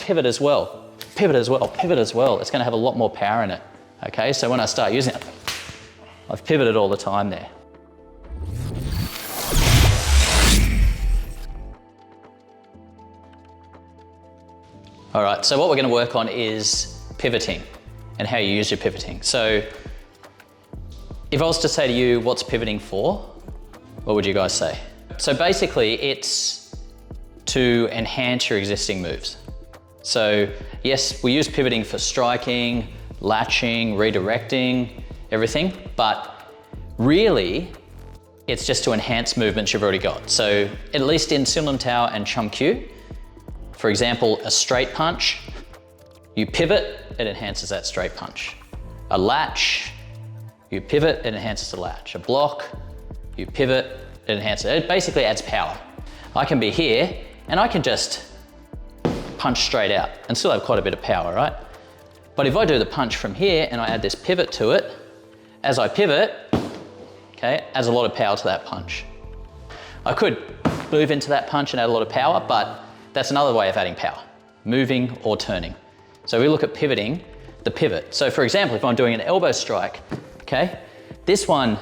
pivot as well, pivot as well, pivot as well. It's going to have a lot more power in it. Okay, so when I start using it, I've pivoted all the time there. All right, so what we're going to work on is pivoting and how you use your pivoting. So if I was to say to you, what's pivoting for? What would you guys say? So basically it's to enhance your existing moves. So yes, we use pivoting for striking, latching, redirecting, everything, but really it's just to enhance movements you've already got. So at least in Sim Lim Tao and Chum Q, for example, a straight punch, you pivot, it enhances that straight punch. A latch, you pivot, it enhances the latch. A block, you pivot, it enhances it. It basically adds power. I can be here and I can just punch straight out and still have quite a bit of power, right? But if I do the punch from here and I add this pivot to it, as I pivot, okay, adds a lot of power to that punch. I could move into that punch and add a lot of power, but that's another way of adding power, moving or turning. So we look at pivoting, the pivot. So for example, if I'm doing an elbow strike, okay, this one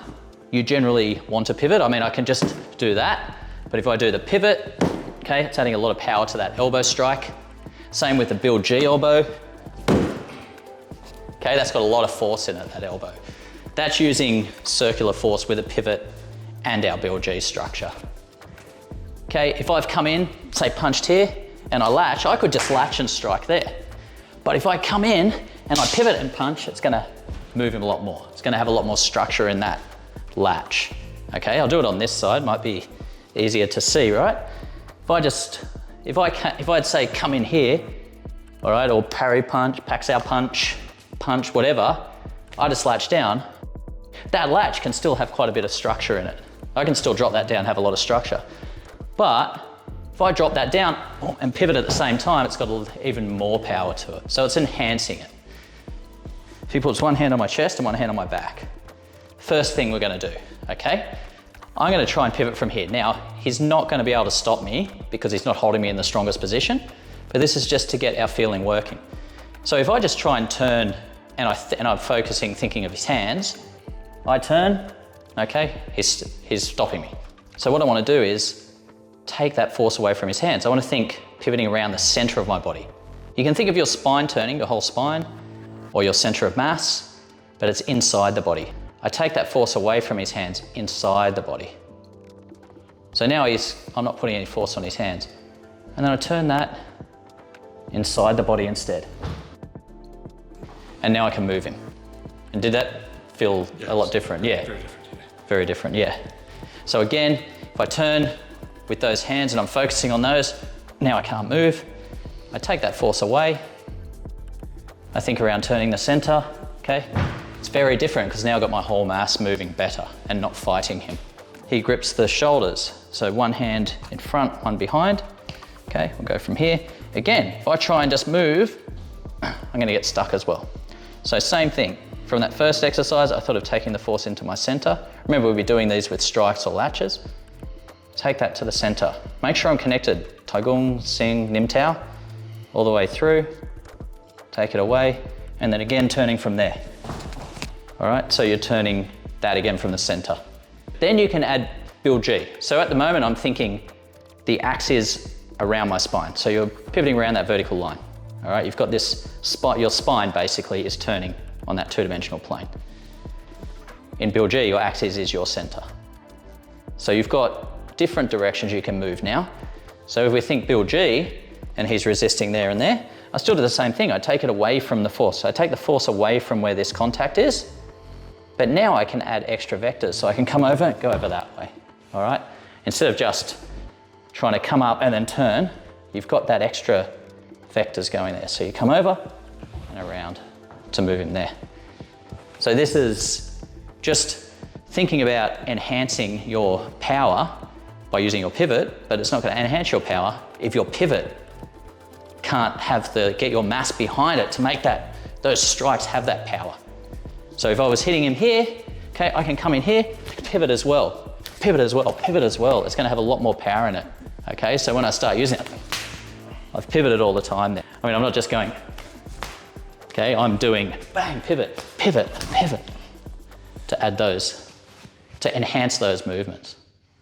you generally want to pivot. I mean, I can just do that, but if I do the pivot, okay, it's adding a lot of power to that elbow strike. Same with the Bill G elbow. Okay, that's got a lot of force in it, that elbow. That's using circular force with a pivot and our Bill G structure. Okay, if I've come in, say punched here, and I latch, I could just latch and strike there. But if I come in and I pivot and punch, it's gonna move him a lot more. It's gonna have a lot more structure in that latch. Okay, I'll do it on this side, might be easier to see, right? If I'd say come in here, all right, or parry punch, Paxao punch, punch, whatever, I just latch down, that latch can still have quite a bit of structure in it. I can still drop that down, have a lot of structure. But if I drop that down and pivot at the same time, it's got even more power to it. So it's enhancing it. If he puts one hand on my chest and one hand on my back, first thing we're gonna do, okay? I'm gonna try and pivot from here. Now, he's not gonna be able to stop me because he's not holding me in the strongest position, but this is just to get our feeling working. So if I just try and turn and I'm focusing, thinking of his hands, I turn, okay, he's stopping me. So what I wanna do is take that force away from his hands. I want to think pivoting around the center of my body. You can think of your spine turning, your whole spine, or your center of mass, but it's inside the body. I take that force away from his hands inside the body. So now I'm not putting any force on his hands. And then I turn that inside the body instead. And now I can move him. And did that feel a lot different? Yeah. Very different, yeah. Very different, yeah. So again, if I turn with those hands and I'm focusing on those, now I can't move. I take that force away. I think around turning the center, okay? It's very different because now I've got my whole mass moving better and not fighting him. He grips the shoulders. So one hand in front, one behind. Okay, we'll go from here. Again, if I try and just move, I'm gonna get stuck as well. So same thing. From that first exercise, I thought of taking the force into my center. Remember, we'll be doing these with strikes or latches. Take that to the center. Make sure I'm connected. Tai Gong, Sing, Nim Tao, all the way through. Take it away, and then again turning from there. All right, so you're turning that again from the center. Then you can add Bill G. So at the moment, I'm thinking the axe is around my spine. So you're pivoting around that vertical line. All right, you've got this spine, your spine basically is turning on that two-dimensional plane. In Bill G, your axis is your center. So you've got different directions you can move now. So if we think Bill G, and he's resisting there and there, I still do the same thing. I take it away from the force. So I take the force away from where this contact is, but now I can add extra vectors. So I can come over, go over that way, all right? Instead of just trying to come up and then turn, you've got that extra vectors going there. So you come over and around to move him there. So this is just thinking about enhancing your power by using your pivot, but it's not going to enhance your power if your pivot can't get your mass behind it to make those strikes have that power. So if I was hitting him here, okay, I can come in here, pivot as well, pivot as well, pivot as well. It's going to have a lot more power in it. Okay, so when I start using it, I've pivoted all the time there. I mean, I'm not just going, okay, I'm doing bang, pivot, pivot, pivot to add those, to enhance those movements.